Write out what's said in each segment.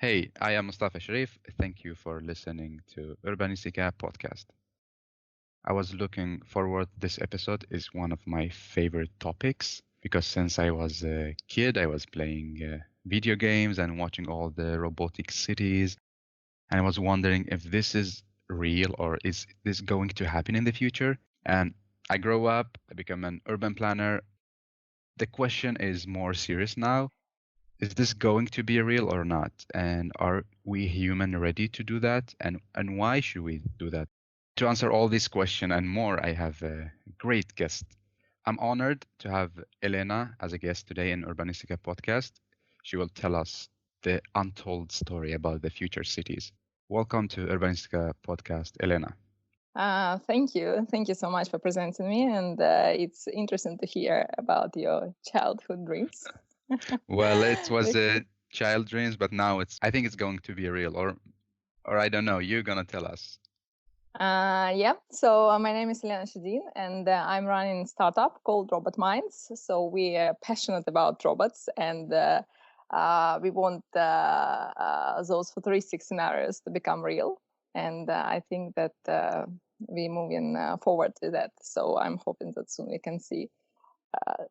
Hey, I am Mustafa Sharif. Thank you for listening to Urbanistica podcast. I was looking forward. This episode is one of my favorite topics because since I was a kid, I was playing video games and watching all the robotic cities, and I was wondering if this is real or is this going to happen in the future? And I grow up, I become an urban planner. The question is more serious now. Is this going to be real or not? And are we human ready to do that? And why should we do that? To answer all these questions and more, I have a great guest. I'm honored to have Elena as a guest today in Urbanistica podcast. She will tell us the untold story about the future cities. Welcome to Urbanistica podcast, Elena. Thank you. Thank you so much for presenting me. And it's interesting to hear about your childhood dreams. Well, it was a child dreams, but now I think it's going to be real, or I don't know. You're gonna tell us. Yeah, so my name is Elena Sjödin, and I'm running a startup called Robot Minds. So we are passionate about robots, and we want those futuristic scenarios to become real. And I think that we're moving forward with that. So I'm hoping that soon we can see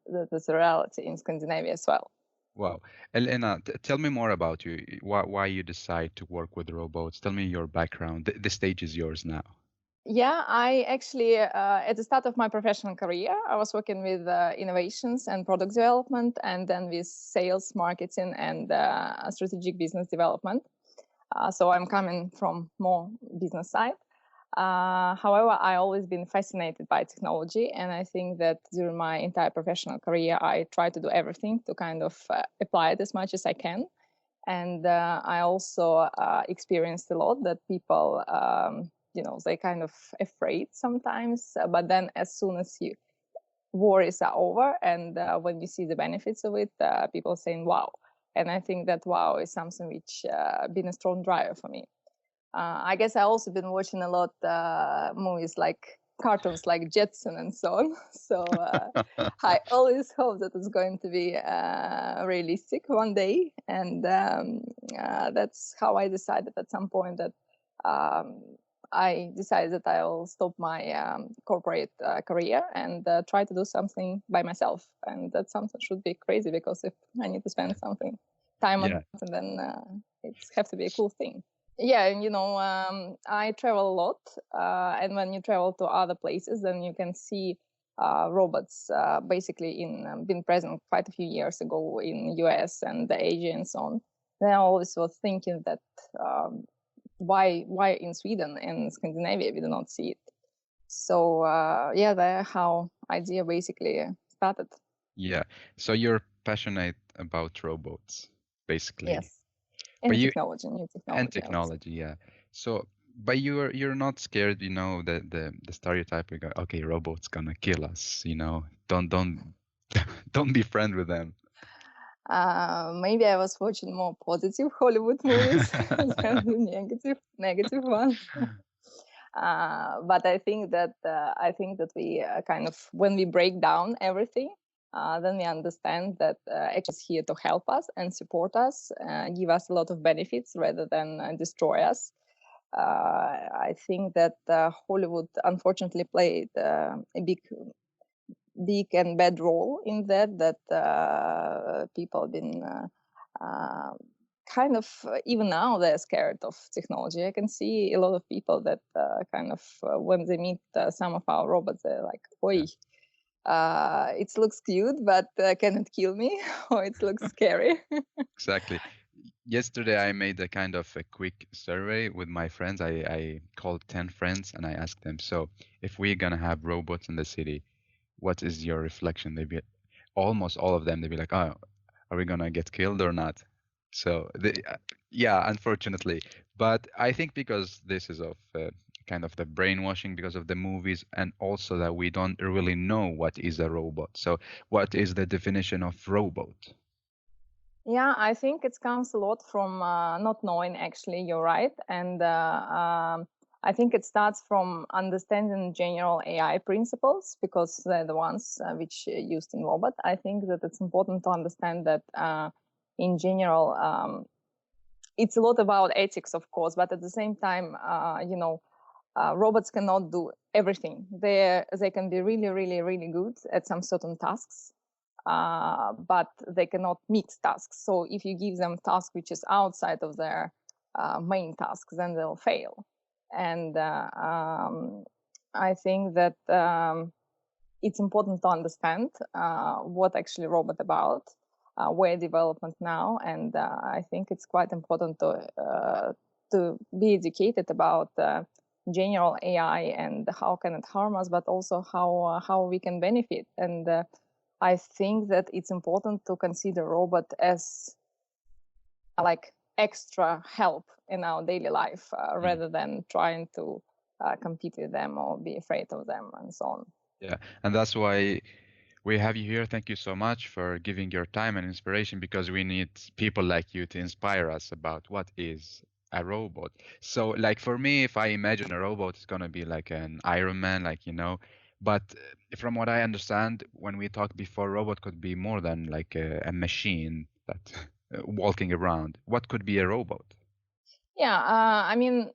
that as a reality in Scandinavia as well. Wow. Elena, tell me more about you. Why you decide to work with robots? Tell me your background. The stage is yours now. Yeah, I actually, at the start of my professional career, I was working with innovations and product development, and then with sales, marketing, and strategic business development. So I'm coming from more business side. However, I always been fascinated by technology, and I think that during my entire professional career, I try to do everything to kind of apply it as much as I can. And I also experienced a lot that people, they kind of afraid sometimes. But then, as soon as you worries are over, and when you see the benefits of it, people saying "wow." And I think that wow is something which been a strong driver for me. I guess I also been watching a lot movies like cartoons like Jetson and so on. So I always hope that it's going to be realistic one day, and that's how I decided at some point that um, I decided that I'll stop my corporate career and try to do something by myself. And that something should be crazy because if I need to spend something time on Yeah. it, then it's have to be a cool thing. Yeah, and I travel a lot, and when you travel to other places, then you can see robots basically in been present quite a few years ago in US and Asia and so on. Then I always was thinking that why in Sweden and Scandinavia we do not see it. So yeah, that's how idea basically started. Yeah. So you're passionate about robots, basically. Yes, But and you technology, new and technology, I would say. technology, yeah. So, but you're not scared, the stereotype. We go, okay, robots gonna kill us. Don't don't be friend with them. Maybe I was watching more positive Hollywood movies than the negative ones. But I think that we kind of when we break down everything, then we understand that actually is here to help us and support us, give us a lot of benefits rather than destroy us. I think that Hollywood unfortunately played a big and bad role in that people have been kind of even now they're scared of technology. I can see a lot of people that kind of when they meet some of our robots, they're like, "Oi, it looks cute, but can it kill me?" or "It looks scary." Exactly. Yesterday, I made a kind of a quick survey with my friends. I called 10 friends and I asked them, so if we're gonna have robots in the city, what is your reflection? They'd be almost all of them. They'd be like, oh, are we gonna get killed or not? So yeah, unfortunately. But I think because this is of kind of the brainwashing because of the movies, and also that we don't really know what is a robot. So what is the definition of robot? Yeah, I think it comes a lot from not knowing actually, you're right. And I think it starts from understanding general AI principles because they're the ones which are used in robot. I think that it's important to understand that in general, it's a lot about ethics, of course, but at the same time, robots cannot do everything. They can be really, really, really good at some certain tasks, but they cannot mix tasks. So if you give them task which is outside of their main tasks, then they'll fail. And I think that it's important to understand what actually robot about, where development now, and I think it's quite important to be educated about general AI and how can it harm us, but also how we can benefit. And I think that it's important to consider robot as like extra help in our daily life rather than trying to compete with them or be afraid of them and so on. Yeah, and that's why we have you here. Thank you so much for giving your time and inspiration, because we need people like you to inspire us about what is a robot. So like for me, if I imagine a robot, it's going to be like an Iron Man, like, but from what I understand, when we talked before, robot could be more than like a machine that walking around. What could be a robot? Yeah, I mean,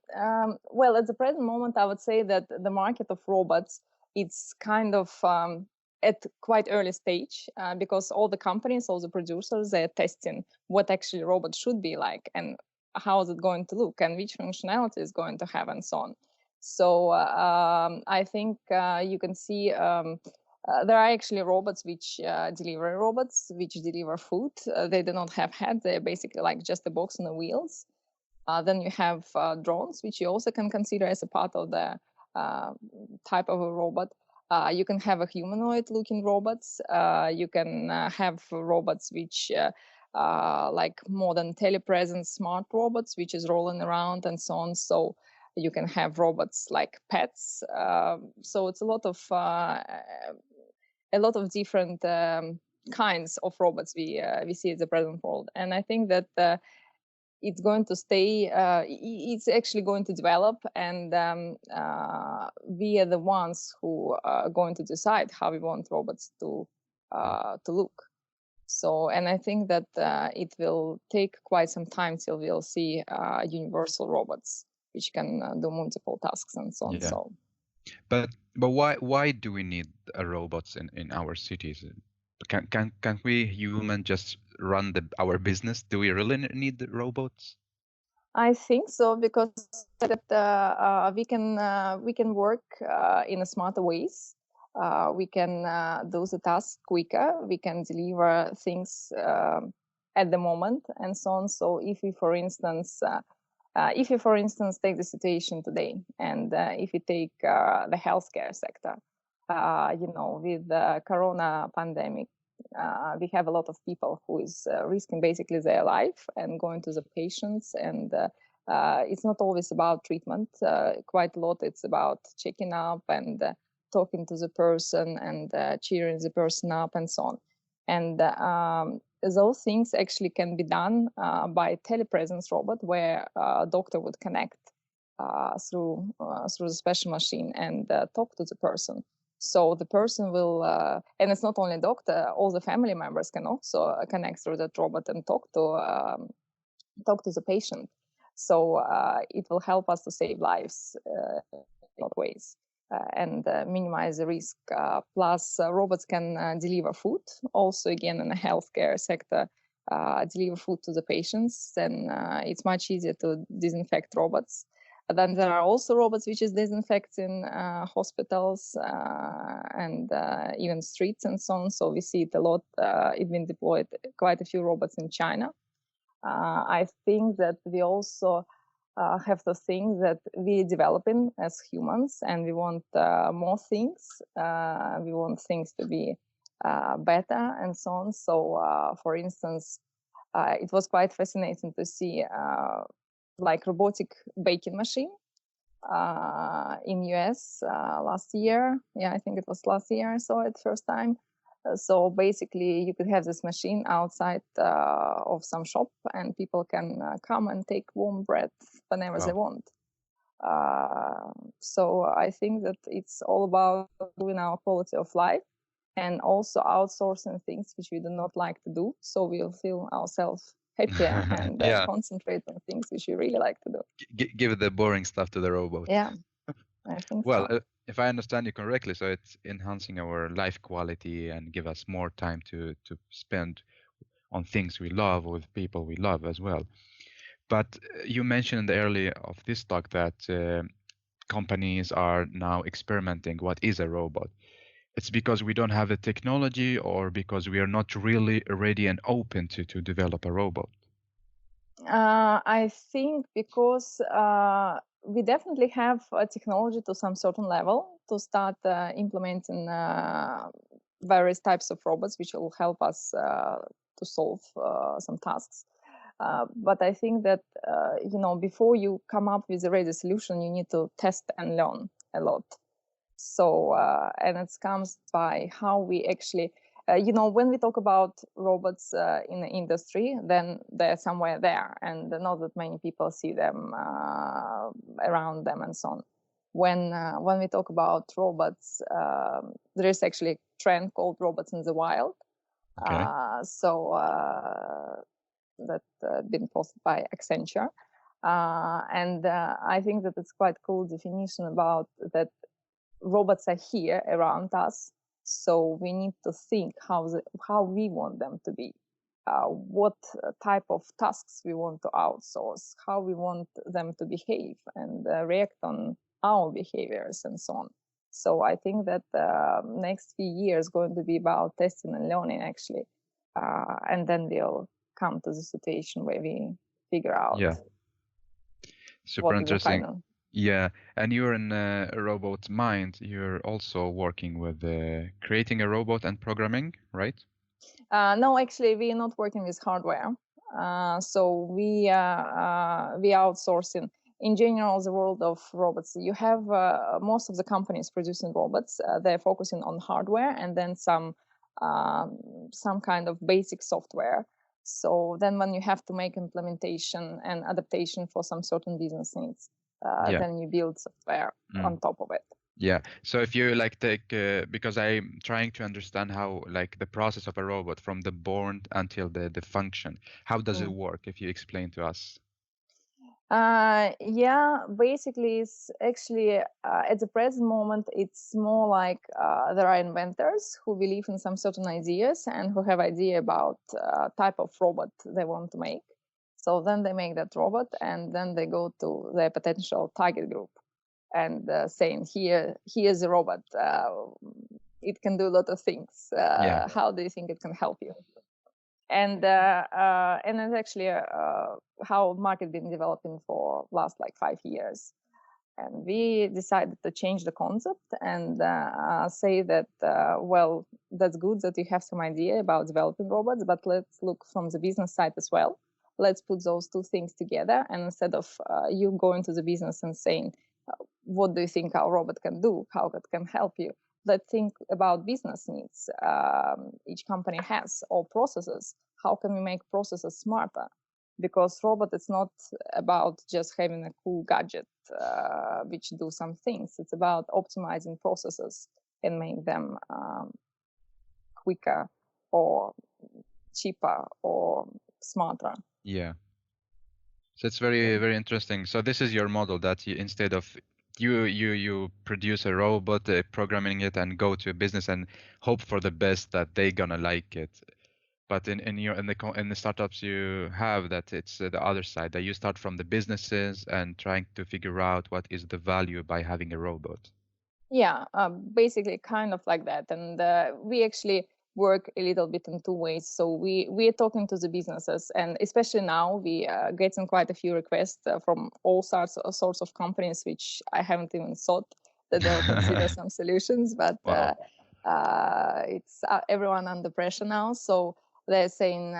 well, at the present moment, I would say that the market of robots, it's kind of at quite early stage because all the companies, all the producers, they're testing what actually robots should be like and how is it going to look and which functionality is going to have and so on. So I think you can see there are actually robots which deliver robots, which deliver food. They do not have heads. They're basically like just a box on the wheels. Then you have drones, which you also can consider as a part of the type of a robot. You can have a humanoid-looking robots. You can have robots which like more than telepresence smart robots, which is rolling around and so on. So you can have robots like pets. So it's a lot of different kinds of robots we see in the present world. And I think that it's going to stay, it's actually going to develop, and we are the ones who are going to decide how we want robots to look. So, and I think that it will take quite some time till we'll see universal robots which can do multiple tasks and so on. Yeah. So, but why do we need robots in our cities? Can we human just run our business? Do we really need the robots? I think so, because that we can work in a smarter ways. We can do the task quicker. We can deliver things at the moment and so on. So if we, for instance, take the situation today, and if you take the healthcare sector, with the corona pandemic, we have a lot of people who is risking basically their life and going to the patients, and it's not always about treatment. Quite a lot it's about checking up and talking to the person and cheering the person up and so on. And those things actually can be done by telepresence robot, where a doctor would connect through the special machine and talk to the person. So the person will, and it's not only doctor, all the family members can also connect through that robot and talk to the patient. So it will help us to save lives in a lot of ways and minimize the risk. Plus, robots can deliver food. Also, again, in the healthcare sector, deliver food to the patients. Then it's much easier to disinfect robots. Then there are also robots which is disinfecting hospitals and even streets and so on. So we see it a lot. It's been deployed quite a few robots in China. I think that we also have the thing that we're developing as humans, and we want more things. We want things to be better and so on. So, for instance, it was quite fascinating to see like robotic baking machine in US last year. Yeah, I think it was last year I saw it first time. So basically, you could have this machine outside of some shop, and people can come and take warm bread whenever they want. So I think that it's all about improving our quality of life, and also outsourcing things which we do not like to do, so we'll feel ourselves happier and Yeah. concentrate on things which you really like to do. Give the boring stuff to the robot. Yeah, I think Well, so. if I understand you correctly, so it's enhancing our life quality and give us more time to spend on things we love with people we love as well. But you mentioned earlier of this talk that companies are now experimenting what is a robot. It's because we don't have the technology or because we are not really ready and open to develop a robot? I think because we definitely have a technology to some certain level to start implementing various types of robots which will help us to solve some tasks. But I think that before you come up with a ready solution, you need to test and learn a lot. So and it comes by how we actually when we talk about robots in the industry, then they're somewhere there and not that many people see them around them and so on. When we talk about robots, there is actually a trend called robots in the wild. Okay. That been posted by Accenture. And I think that it's quite cool definition about that robots are here around us. So we need to think how we want them to be, what type of tasks we want to outsource, how we want them to behave and react on our behaviors and so on. So I think that next few years going to be about testing and learning actually, and then we'll come to the situation where we figure out Super what is the interesting. final. Yeah, and you're in a robot mind. You're also working with creating a robot and programming, right? No, actually, we are not working with hardware. So we outsourcing. In general, the world of robots, you have most of the companies producing robots. They're focusing on hardware and then some kind of basic software. So then, when you have to make implementation and adaptation for some certain business needs, then you build software on top of it. Yeah. So if you like take, because I'm trying to understand how like the process of a robot from the born until the function, how does it work? If you explain to us. Yeah, basically, it's actually at the present moment, it's more like there are inventors who believe in some certain ideas and who have idea about type of robot they want to make. So then they make that robot and then they go to their potential target group and saying, here's a robot. It can do a lot of things. How do you think it can help you? And it's actually how market been developing for last like 5 years. And we decided to change the concept and say that, well, that's good that you have some idea about developing robots, but let's look from the business side as well. Let's put those two things together. And instead of you going to the business and saying, what do you think our robot can do? How it can help you? Let's think about business needs each company has or processes. How can we make processes smarter? Because robot is not about just having a cool gadget which do some things. It's about optimizing processes and make them quicker or cheaper or smarter. Yeah. So it's very, very interesting. So this is your model that you, instead of you produce a robot, programming it and go to a business and hope for the best that they gonna like it. But in the startups you have that it's the other side, that you start from the businesses and trying to figure out what is the value by having a robot. Yeah, basically kind of like that. And we actually work a little bit in two ways. So we are talking to the businesses, and especially now we are getting quite a few requests from all sorts of companies, which I haven't even thought that they'll consider some solutions. But it's everyone under pressure now. So they're saying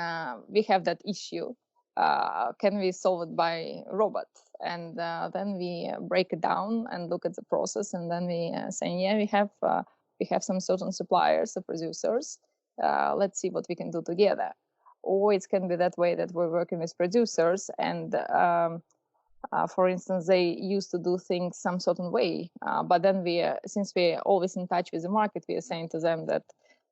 we have that issue. Can we solve it by robot? And then we break it down and look at the process, and then we say, yeah, we have some certain suppliers or producers. Let's see what we can do together. Or it can be that way that we're working with producers, and for instance, they used to do things some certain way, but then since we're always in touch with the market, we are saying to them that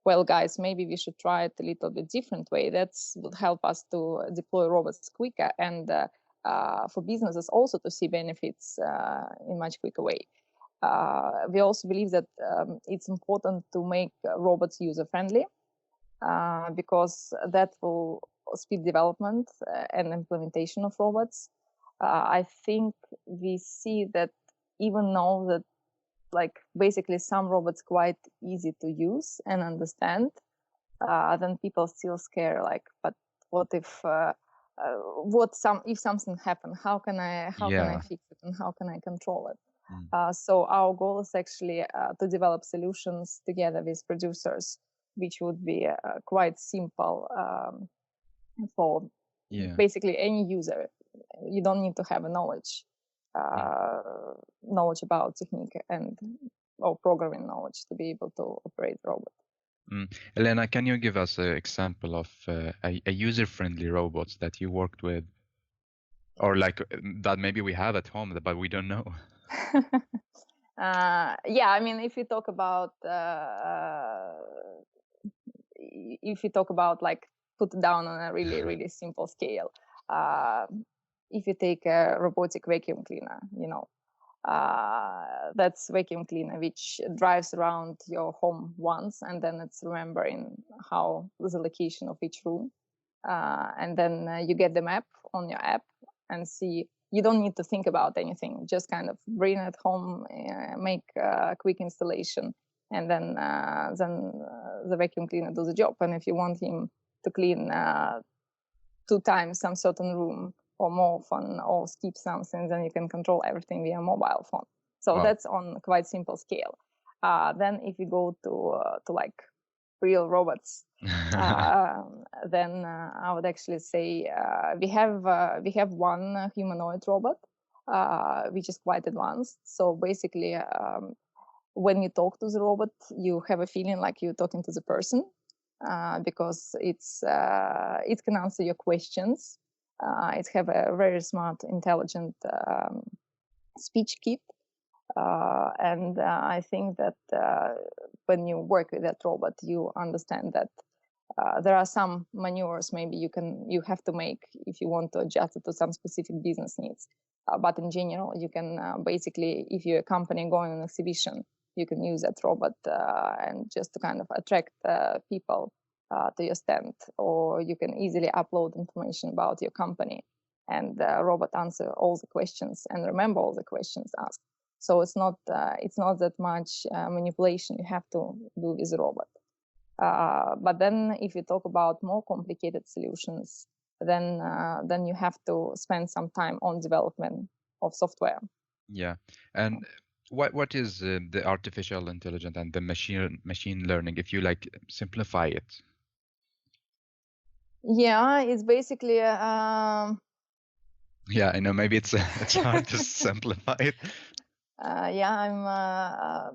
well, guys, maybe we should try it a little bit different way. That would help us to deploy robots quicker, and for businesses also to see benefits in much quicker way. We also believe that it's important to make robots user-friendly because that will speed development and implementation of robots. I think we see that even though that like basically some robots quite easy to use and understand, then people still scare like, but what if if something happened, how can I fix it and how can I control it? So our goal is actually to develop solutions together with producers, which would be quite simple for basically any user. You don't need to have a knowledge about technique and or programming knowledge to be able to operate the robot. Elena, can you give us an example of a user-friendly robots that you worked with, or like that maybe we have at home but we don't know? Yeah, I mean, if you talk about like put down on a really really simple scale, if you take a robotic vacuum cleaner, that's vacuum cleaner which drives around your home once, and then it's remembering how the location of each room, and then you get the map on your app and see. You don't need to think about anything, just kind of bring it home, make a quick installation, and then the vacuum cleaner does the job. And if you want him to clean 2 times some certain room or more often or skip something, then you can control everything via mobile phone. So that's on quite simple scale. Then if you go to like real robots, then I would actually say we have one humanoid robot, which is quite advanced. So basically, when you talk to the robot, you have a feeling like you're talking to the person, because it can answer your questions. It have a very smart, intelligent speech kit. And I think that when you work with that robot, you understand that there are some maneuvers maybe you have to make if you want to adjust it to some specific business needs. But in general, you can basically, if you're a company going on an exhibition, you can use that robot and just to kind of attract people to your stand, or you can easily upload information about your company, and the robot answer all the questions and remember all the questions asked. So it's not that much manipulation you have to do with the robot. But then if you talk about more complicated solutions, then you have to spend some time on development of software. Yeah, and what is the artificial intelligence and the machine learning, if you like simplify it? Yeah, it's basically yeah, I know maybe it's hard to simplify it. Yeah,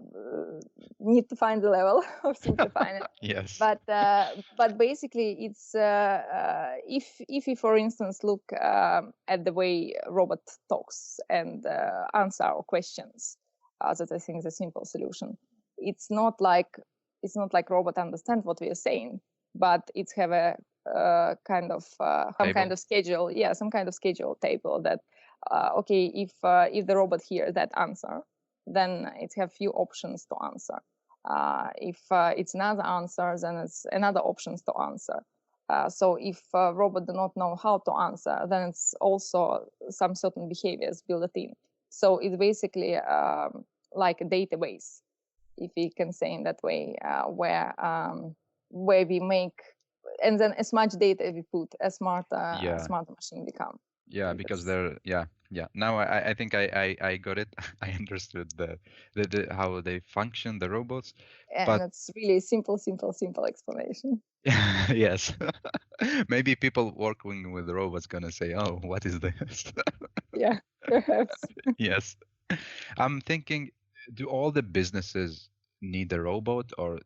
need to find the level of simplifying it. Yes. But basically, it's if you, for instance, look at the way robot talks and answer our questions, that I think is a simple solution. It's not like robot understand what we are saying, but it's have a kind of some kind of schedule. Yeah, some kind of schedule table that. Okay, if the robot hears that answer, then it have few options to answer. If it's another answer, then it's another options to answer. So if robot do not know how to answer, then it's also some certain behaviors built in. So it's basically like a database, if we can say in that way, where we make, and then as much data we put, as smarter machine become. Yeah, because they're Now I think I got it. I understood the how they function, the robots. And it's really simple explanation. Yes. Maybe people working with robots gonna say, "Oh, what is this?" Yeah, perhaps. Yes. I'm thinking, do all the businesses need a robot, or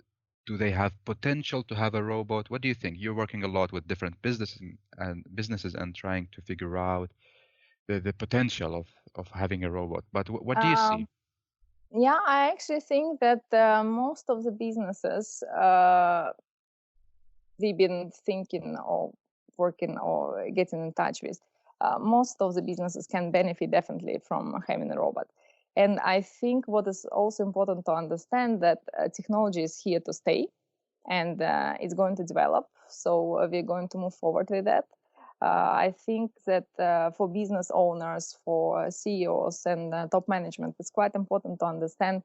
do they have potential to have a robot? What do you think? You're working a lot with different businesses and trying to figure out the potential of having a robot. But what do you see? Yeah, I actually think that most of the businesses we've been thinking or working or getting in touch with, most of the businesses can benefit definitely from having a robot. And I think what is also important to understand that technology is here to stay, and it's going to develop. So we're going to move forward with that. I think that for business owners, for CEOs and top management, it's quite important to understand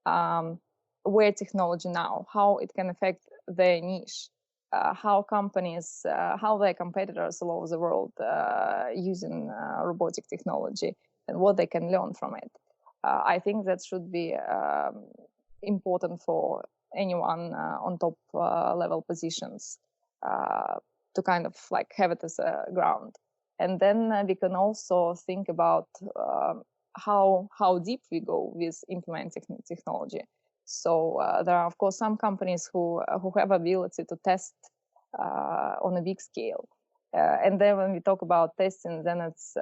um, where technology now, how it can affect their niche, how companies, how their competitors all over the world using robotic technology, and what they can learn from it. I think that should be important for anyone on top level positions to kind of like have it as a ground. And then we can also think about how deep we go with implementing technology. So there are of course some companies who have ability to test on a big scale. And then when we talk about testing, then it's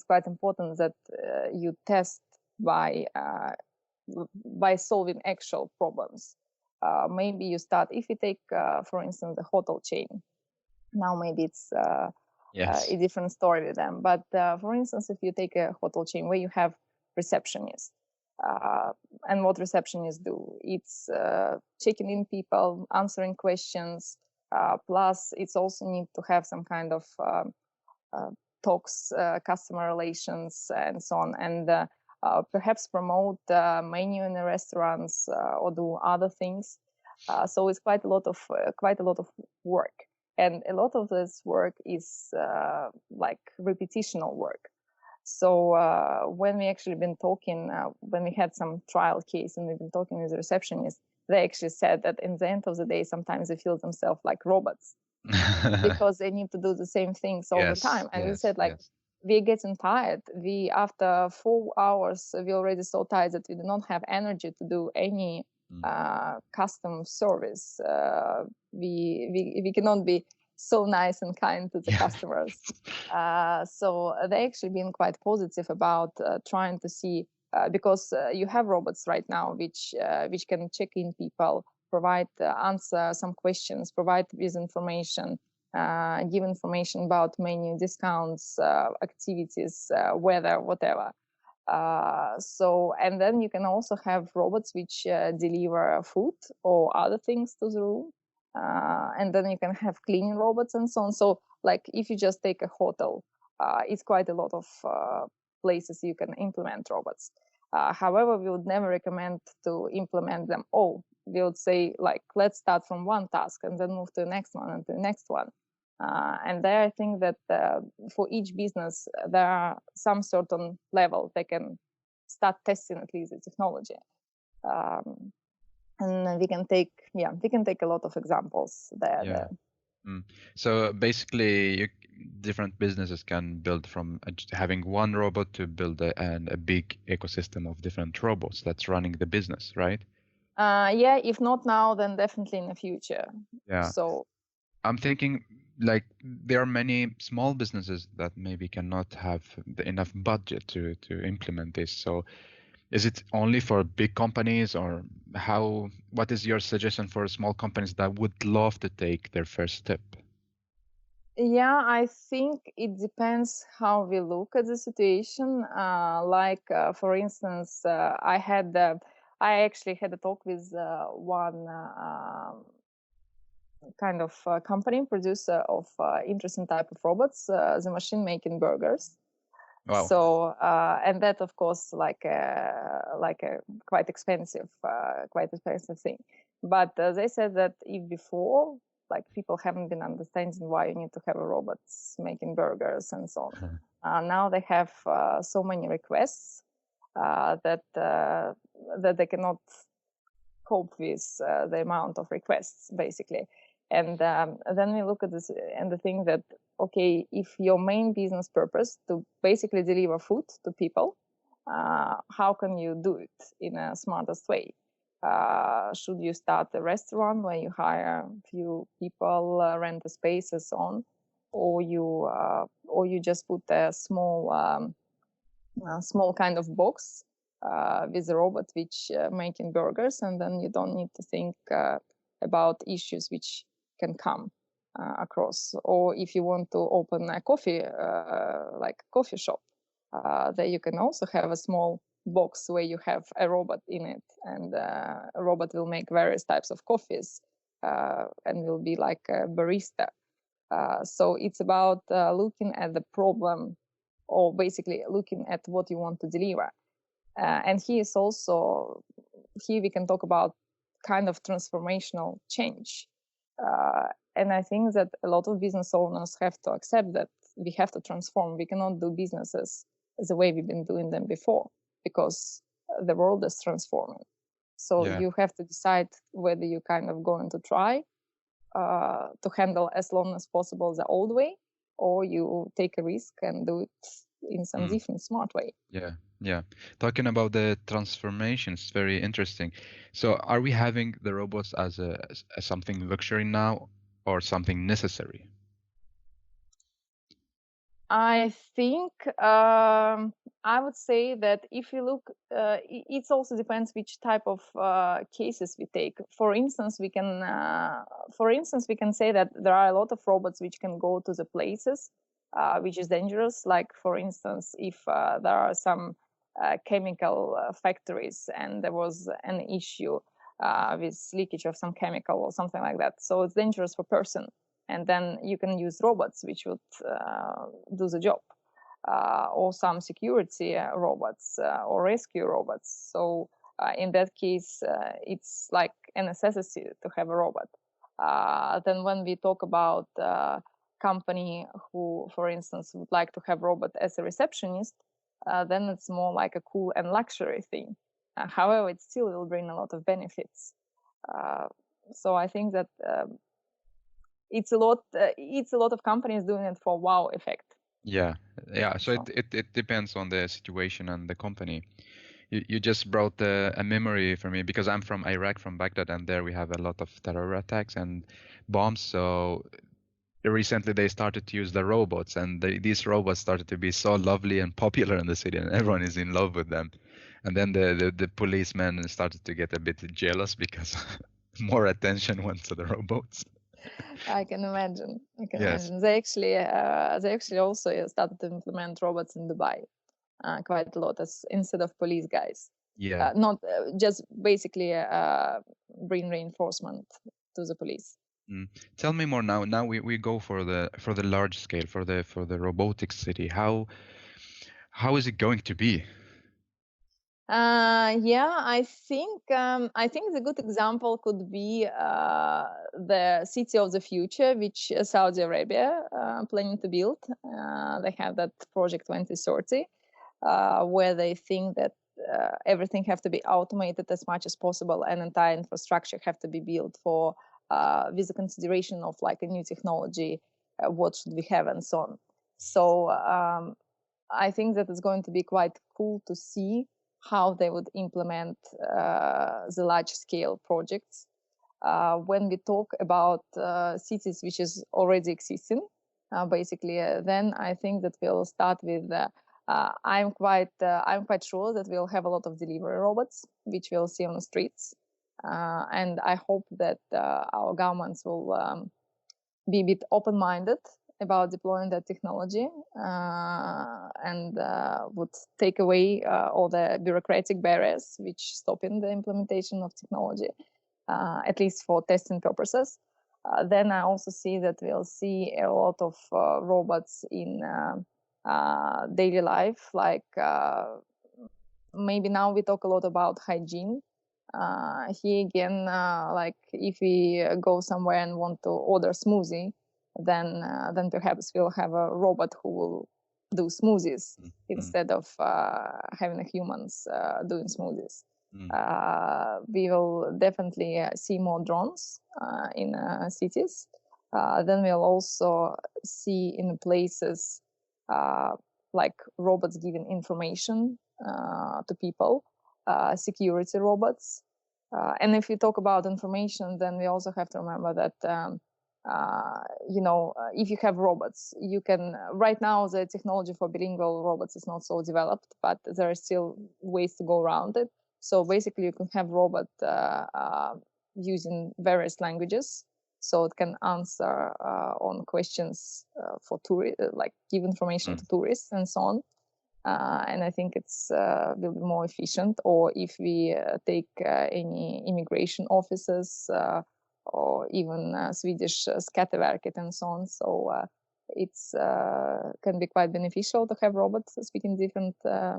quite important that you test by solving actual problems. Maybe you start, if you take, for instance, the hotel chain. Now maybe it's Yes. a different story with them. But for instance, if you take a hotel chain where you have receptionists, and what receptionists do, it's checking in people, answering questions. Plus, it's also need to have some kind of talks, customer relations, and so on, and perhaps promote menu in the restaurants or do other things. So it's quite a lot of work, and a lot of this work is like repetitional work. So when we actually been talking, when we had some trial case and we've been talking with the receptionist, they actually said that in the end of the day, sometimes they feel themselves like robots because they need to do the same things all the Yes, time. And we yes, said like, yes. we're getting tired. We after 4 hours, we already so tired that we do not have energy to do any Mm. custom service. We cannot be so nice and kind to the Yeah. customers. So they actually been quite positive about trying to see because you have robots right now which can check in people, provide answer some questions, provide with information, give information about menu, discounts, activities, weather, whatever. So, and then you can also have robots which deliver food or other things to the room. And then you can have cleaning robots and so on. So, like if you just take a hotel, it's quite a lot of places you can implement robots. However, we would never recommend to implement them all. We would say, like, let's start from one task and then move to the next one and to the next one. And there, I think that for each business, there are some certain level they can start testing at least the technology. And we can take a lot of examples there. Yeah. Mm. So basically, different businesses can build from just having one robot to build a big ecosystem of different robots that's running the business, right? Yeah, if not now, then definitely in the future. Yeah. So I'm thinking like there are many small businesses that maybe cannot have enough budget to implement this. So is it only for big companies, or what is your suggestion for small companies that would love to take their first step? yeah, I think it depends how we look at the situation. For instance, I actually had a talk with one kind of company producer of interesting type of robots, the machine making burgers. Wow. So and that of course like a quite expensive thing. But they said that if before, like, people haven't been understanding why you need to have a robots making burgers and so on. Now they have so many requests that they cannot cope with the amount of requests, basically. And then we look at this and the thing that, okay, if your main business purpose to basically deliver food to people, how can you do it in a smartest way? Should you start a restaurant where you hire a few people, rent a space and so on, or you just put a small kind of box with a robot which making burgers, and then you don't need to think about issues which can come across. Or if you want to open a coffee, like a coffee shop, there you can also have a small box where you have a robot in it, and a robot will make various types of coffees and will be like a barista. So it's about looking at the problem, or basically looking at what you want to deliver. And here we can talk about kind of transformational change. And I think that a lot of business owners have to accept that we have to transform. We cannot do businesses the way we've been doing them before, because the world is transforming. So you have to decide whether you're kind of going to try to handle as long as possible the old way, or you take a risk and do it in some different smart way. Yeah. Talking about the transformation, it's very interesting. So are we having the robots as something luxury now, or something necessary? I think I would say that if you look, it also depends which type of cases we take. For instance, we can say that there are a lot of robots which can go to the places which is dangerous. Like, for instance, if there are some chemical factories and there was an issue with leakage of some chemical or something like that, so it's dangerous for person. And then you can use robots which would do the job, or some security robots or rescue robots. So in that case, it's like a necessity to have a robot. Then when we talk about company who, for instance, would like to have robot as a receptionist, then it's more like a cool and luxury thing. However, it still will bring a lot of benefits. So I think that it's a lot of companies doing it for wow effect. Yeah. So it depends on the situation and the company. You just brought a memory for me, because I'm from Iraq, from Baghdad, and there we have a lot of terror attacks and bombs. So recently they started to use the robots, and these robots started to be so lovely and popular in the city, and everyone is in love with them. And then the policemen started to get a bit jealous because more attention went to the robots. I can imagine. Yes. They actually also started to implement robots in Dubai quite a lot, instead of police guys. Yeah. Not just basically bring reinforcement to the police. Tell me more now. Now we go for the large scale, for the robotic city. How is it going to be? I think the good example could be the city of the future, which Saudi Arabia planning to build. They have that project 2030, where they think that everything have to be automated as much as possible, and entire infrastructure have to be built for with the consideration of like a new technology, what should we have, and so on. So I think that it's going to be quite cool to see how they would implement the large-scale projects. When we talk about cities which is already existing, then I think that we'll start with. I'm quite sure that we'll have a lot of delivery robots, which we'll see on the streets, and I hope that our governments will be a bit open-minded about deploying that technology and would take away all the bureaucratic barriers which stopping the implementation of technology, at least for testing purposes. Then I also see that we'll see a lot of robots in daily life, like maybe now we talk a lot about hygiene. Here again, like if we go somewhere and want to order smoothie, then perhaps we'll have a robot who will do smoothies instead of having humans doing smoothies. We will definitely see more drones in cities. Then we'll also see in places like robots giving information to people, security robots. And if we talk about information, then we also have to remember that if you have robots, you can, right now the technology for bilingual robots is not so developed, but there are still ways to go around it. So basically you can have robot using various languages, so it can answer on questions for tourists, like give information to tourists and so on. And I think it's will be more efficient. Or if we take any immigration officers or even Swedish Skatteverket and so on, so it's can be quite beneficial to have robots speaking different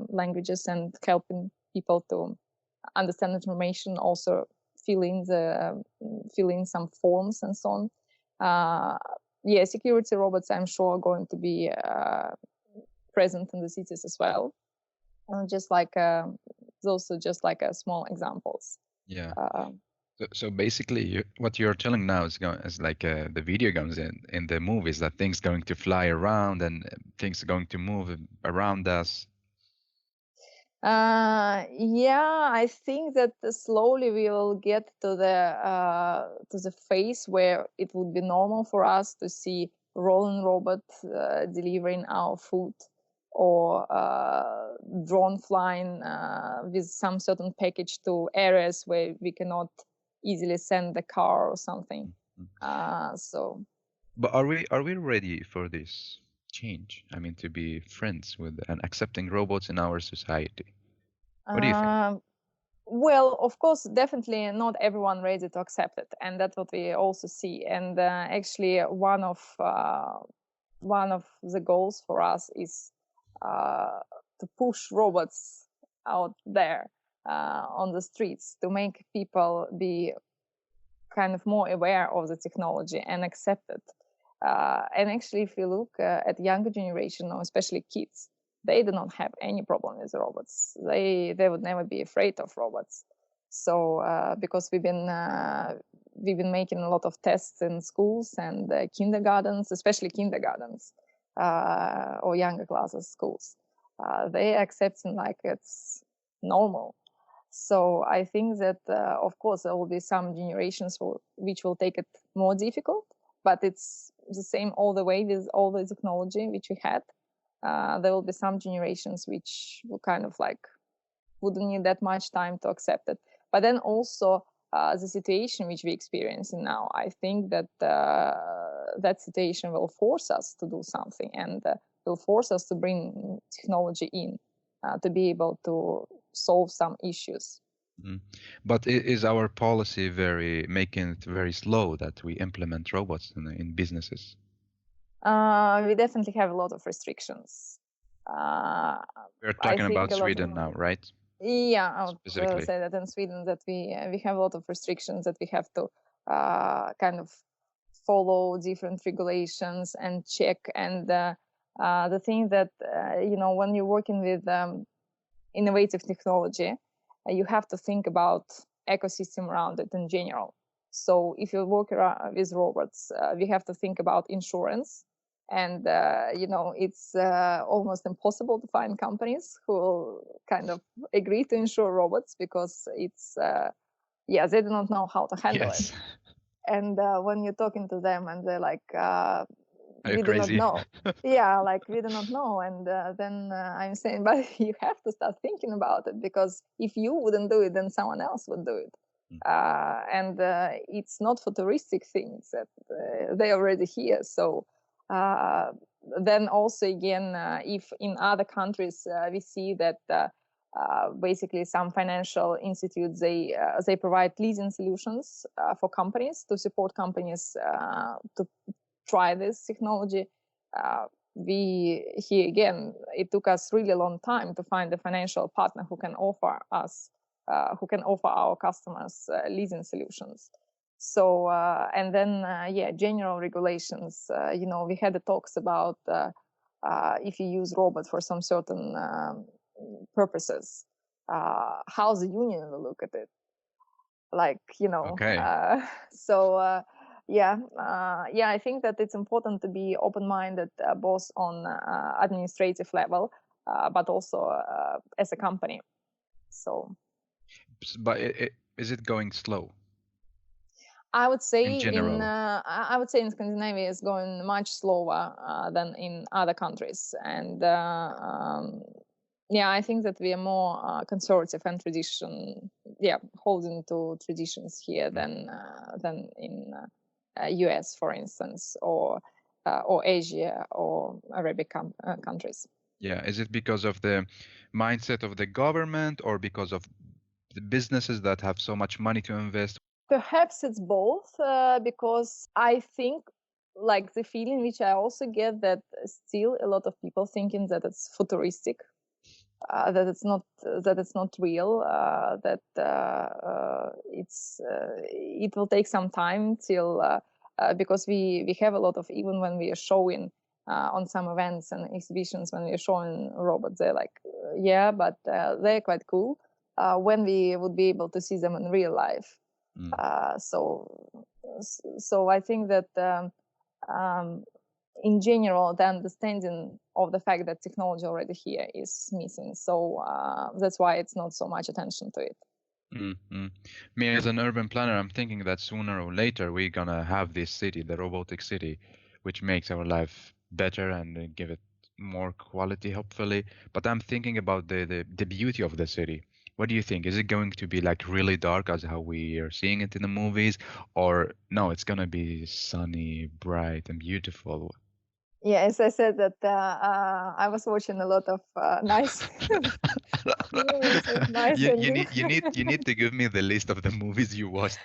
languages and helping people to understand information, also fill in some forms and so on. Security robots, I'm sure, are going to be present in the cities as well. Just like those are just like small examples. Yeah. So basically, what you're telling now is like the video games in the movies, that things going to fly around and things are going to move around us. I think that slowly we will get to the phase where it would be normal for us to see rolling robot delivering our food, or drone flying with some certain package to areas where we cannot easily send the car or something. But are we ready for this change? I mean, to be friends with and accepting robots in our society. What do you think? Well, of course, definitely not everyone ready to accept it, and that's what we also see. And actually, one of the goals for us is to push robots out there on the streets, to make people be kind of more aware of the technology and accept it. And actually, if you look at younger generation, or especially kids, they do not have any problem with robots. They would never be afraid of robots. So because we've been making a lot of tests in schools and kindergartens, especially kindergartens or younger classes schools, they accepting like it's normal. So I think that of course there will be some generations which will take it more difficult, but it's the same all the way with all the technology which we had. There will be some generations which will kind of like wouldn't need that much time to accept it. But then also the situation which we're experiencing now, I think that that situation will force us to do something, and will force us to bring technology in to be able to solve some issues. But is our policy making it very slow that we implement robots in businesses? We definitely have a lot of restrictions. We're talking about Sweden now, right? Yeah, I would say that in Sweden that we have a lot of restrictions, that we have to kind of follow different regulations and check. And the thing that when you're working with innovative technology, you have to think about ecosystem around it in general. So if you work with robots, we have to think about insurance. And it's almost impossible to find companies who will kind of agree to insure robots, because it's they do not know how to handle it. And when you're talking to them and they're like, we do not know. Like we do not know. And then I'm saying, but you have to start thinking about it, because if you wouldn't do it, then someone else would do it. And it's not futuristic things that they're already here. So then also again, if in other countries we see that basically some financial institutes, they provide leasing solutions for companies, to support companies to try this technology. Here again, it took us really a long time to find a financial partner who can offer our customers leasing solutions. So and then general regulations. We had the talks about if you use robot for some certain purposes, how the union will look at it. Like I think that it's important to be open-minded, both on administrative level, but also as a company. So, but is it going slow? I would say in general? I would say in Scandinavia is going much slower than in other countries, and yeah, I think that we are more conservative and holding to traditions here than in US, for instance, or Asia or Arabic countries. Yeah, is it because of the mindset of the government or because of the businesses that have so much money to invest? Perhaps it's both, because I think, like the feeling which I also get, that still a lot of people thinking that it's futuristic, that it's not real, that it will take some time till because we have a lot of, even when we are showing on some events and exhibitions, when we are showing robots, they're like, yeah, but they're quite cool. When we would be able to see them in real life. So I think that in general, the understanding of the fact that technology already here is missing. So that's why it's not so much attention to it. Me as an urban planner, I'm thinking that sooner or later we're gonna have this city, the robotic city, which makes our life better and give it more quality, hopefully. But I'm thinking about the beauty of the city. What do you think? Is it going to be like really dark as how we are seeing it in the movies, or no, it's gonna be sunny, bright, and beautiful? Yeah, as I said that I was watching a lot of nice movies with nice endings. You need to give me the list of the movies you watched.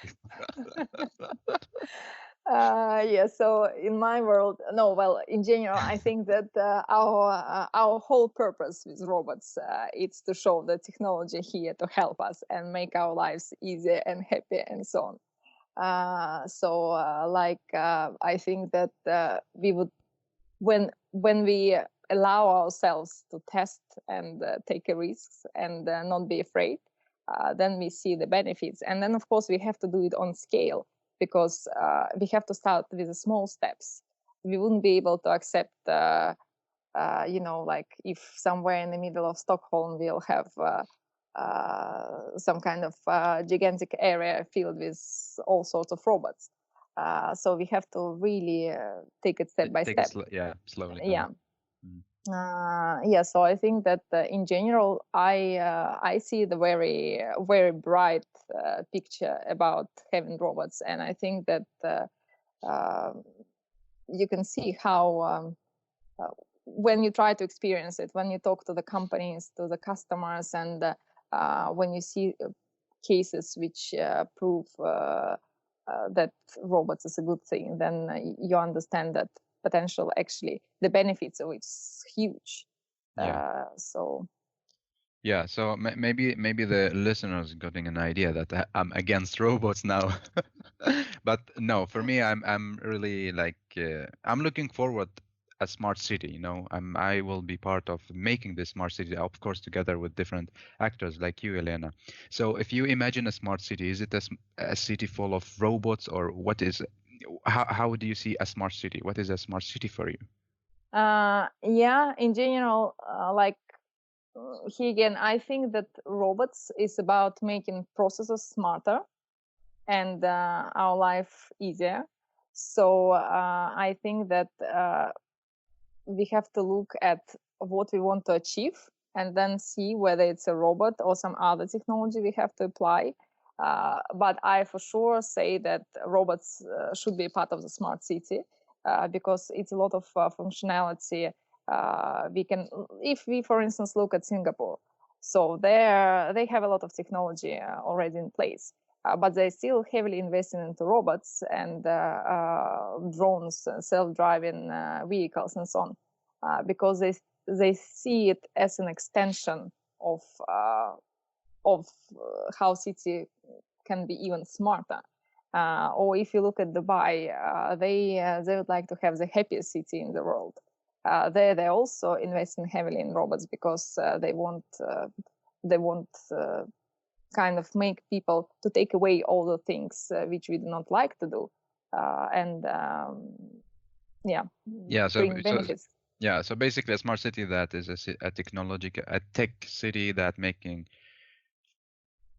Yeah, so in my world, no, well, in general, I think that our whole purpose with robots is to show the technology here to help us and make our lives easier and happy and so on. I think that we would, when we allow ourselves to test and take risks and not be afraid, then we see the benefits. And then, of course, we have to do it on scale, because we have to start with the small steps. We wouldn't be able to accept, like if somewhere in the middle of Stockholm we'll have some kind of gigantic area filled with all sorts of robots. So we have to really take it step by step. Slowly. Yeah. Yeah, so I think that in general, I see the very very bright picture about having robots, and I think that you can see how when you try to experience it, when you talk to the companies, to the customers, and when you see cases which prove that robots is a good thing, then you understand that potential, actually the benefits of it's huge. So maybe the listeners getting an idea that I'm against robots now. But no, for me, I'm really like I'm looking forward a smart city. I will be part of making this smart city, of course, together with different actors like you, Elena. So if you imagine a smart city, is it a city full of robots, or what is? How do you see a smart city? What is a smart city for you? Yeah, in general, here again, I think that robots is about making processes smarter and our life easier. So I think that we have to look at what we want to achieve and then see whether it's a robot or some other technology we have to apply. But I for sure say that robots should be part of the smart city, because it's a lot of functionality. We can, if we, for instance, look at Singapore, so they have a lot of technology already in place. But they're still heavily investing into robots and drones, self-driving vehicles, and so on, because they see it as an extension of how city can be even smarter. Or if you look at Dubai, they would like to have the happiest city in the world. They're also investing heavily in robots because they want kind of make people to take away all the things which we do not like to do, bring benefits. So basically a smart city that is a tech city that making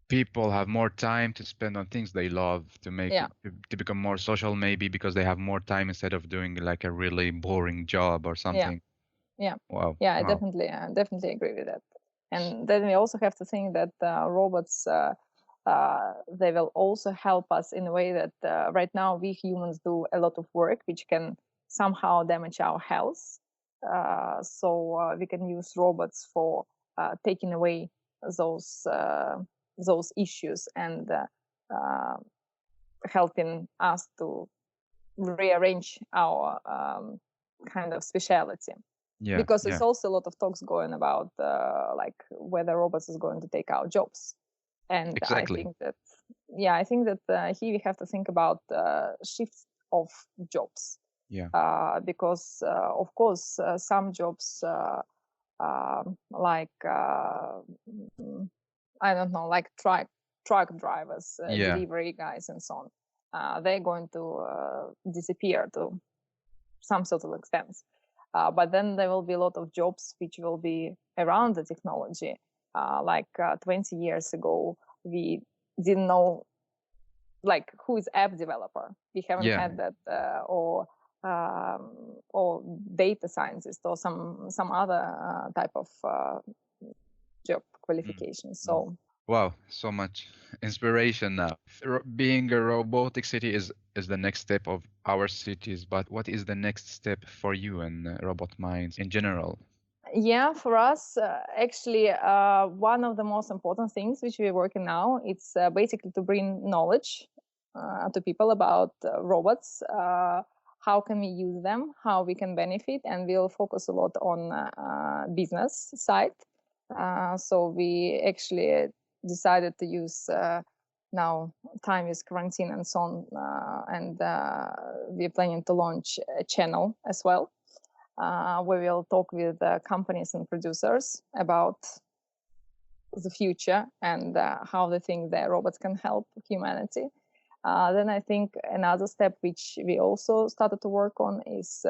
people have more time to spend on things they love, to make Yeah, to become more social, maybe because they have more time instead of doing like a really boring job or yeah, something. yeah, Wow. yeah. Wow. I definitely agree with that. And then we also have to think that robots they will also help us in a way that right now we humans do a lot of work which can somehow damage our health. So we can use robots for taking away those those issues and helping us to rearrange our kind of speciality. Yeah. Because Yeah. it's also a lot of talks going about like whether robots is going to take our jobs. And I Exactly. think that here we have to think about shifts of jobs, Yeah. because of course some jobs like I don't know, like truck drivers, Yeah. delivery guys, and so on. They're going to disappear to some sort of extent. But then there will be a lot of jobs which will be around the technology. 20 years ago, we didn't know like who is app developer. We haven't Yeah. had that, or data scientist or some other type of job Mm. qualification. Mm. So Wow, so much inspiration now. Being a robotic city is the next step of our cities, but what is the next step for you and robot minds in general? yeah, for us, actually, one of the most important things which we're working now, it's basically to bring knowledge to people about robots. How can we use them? How we can benefit? And we'll focus a lot on business side. So we actually decided to use now time is quarantine and so on, and we're planning to launch a channel as well, where we'll talk with companies and producers about the future and how they think their robots can help humanity. Then I think another step which we also started to work on is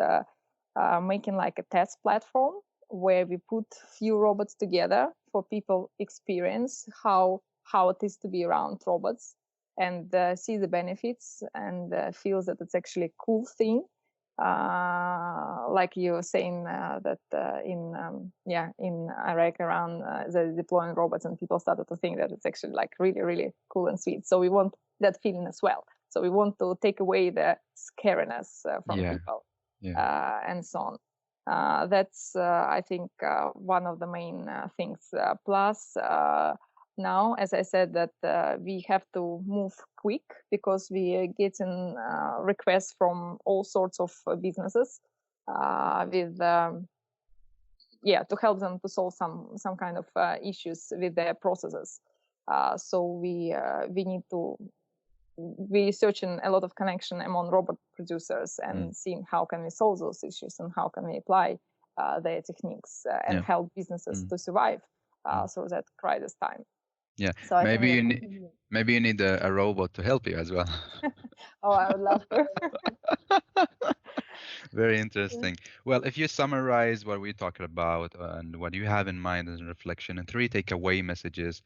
making like a test platform where we put few robots together for people experience how it is to be around robots and see the benefits and feel that it's actually a cool thing, like you were saying that in Iraq around the deploying robots and people started to think that it's actually like really really cool and sweet. So we want that feeling as well. So we want to take away the scariness from Yeah. people Yeah. and so on. That's I think one of the main things. Plus now, as I said, that we have to move quick because we are getting requests from all sorts of businesses with to help them to solve some kind of issues with their processes. So we need to we searching a lot of connection among robot producers and seeing how can we solve those issues and how can we apply their techniques and Yeah. help businesses to survive through that crisis time. Yeah. So I think Maybe that maybe you need a robot to help you as well. oh, I would love to. Very interesting. Well, if you summarize what we talked about and what you have in mind as a reflection and three takeaway messages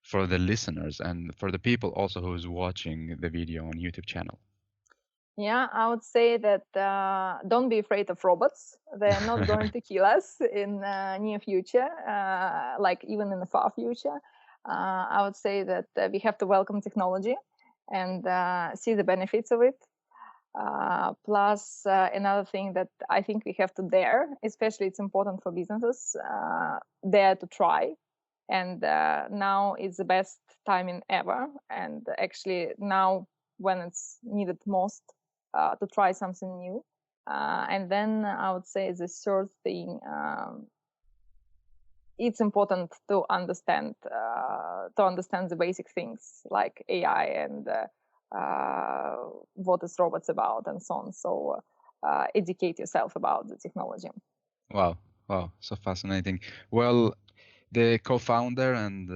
for the listeners and for the people also who's watching the video on YouTube channel. Yeah, I would say that don't be afraid of robots. They're not going to kill us in near future, like even in the far future. I would say that we have to welcome technology and see the benefits of it. Plus, another thing that I think we have to dare, especially it's important for businesses, dare to try. And now is the best timing ever. And actually, now when it's needed most, to try something new. And then I would say the third thing, it's important to understand the basic things like AI and what is robots about and so on. So educate yourself about the technology. Wow. Wow. So fascinating. Well, the co-founder and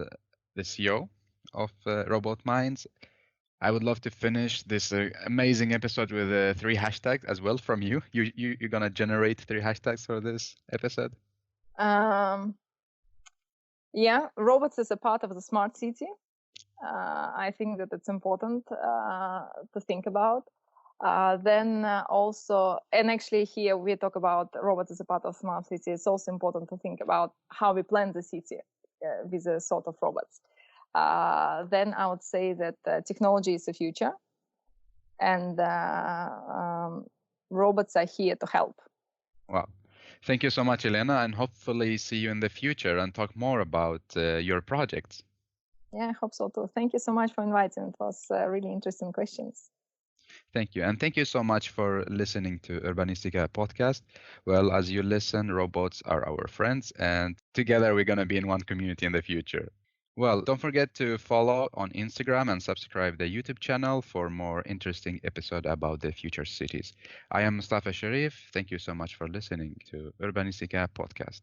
the CEO of Robot Minds, I would love to finish this amazing episode with three hashtags as well from you. You're gonna generate three hashtags for this episode? Yeah, robots is a part of the smart city. I think that it's important to think about. Then also, and actually here we talk about robots as a part of smart city. It's also important to think about how we plan the city with a sort of robots. Then I would say that technology is the future, and robots are here to help. Wow. Thank you so much, Elena, and hopefully see you in the future and talk more about your projects. Yeah, I hope so too. Thank you so much for inviting. It was really interesting questions. Thank you. And thank you so much for listening to Urbanistica podcast. Well, as you listen, robots are our friends, and together we're going to be in one community in the future. Well, don't forget to follow on Instagram and subscribe the YouTube channel for more interesting episode about the future cities. I am Mustafa Sharif. Thank you so much for listening to Urbanistica podcast.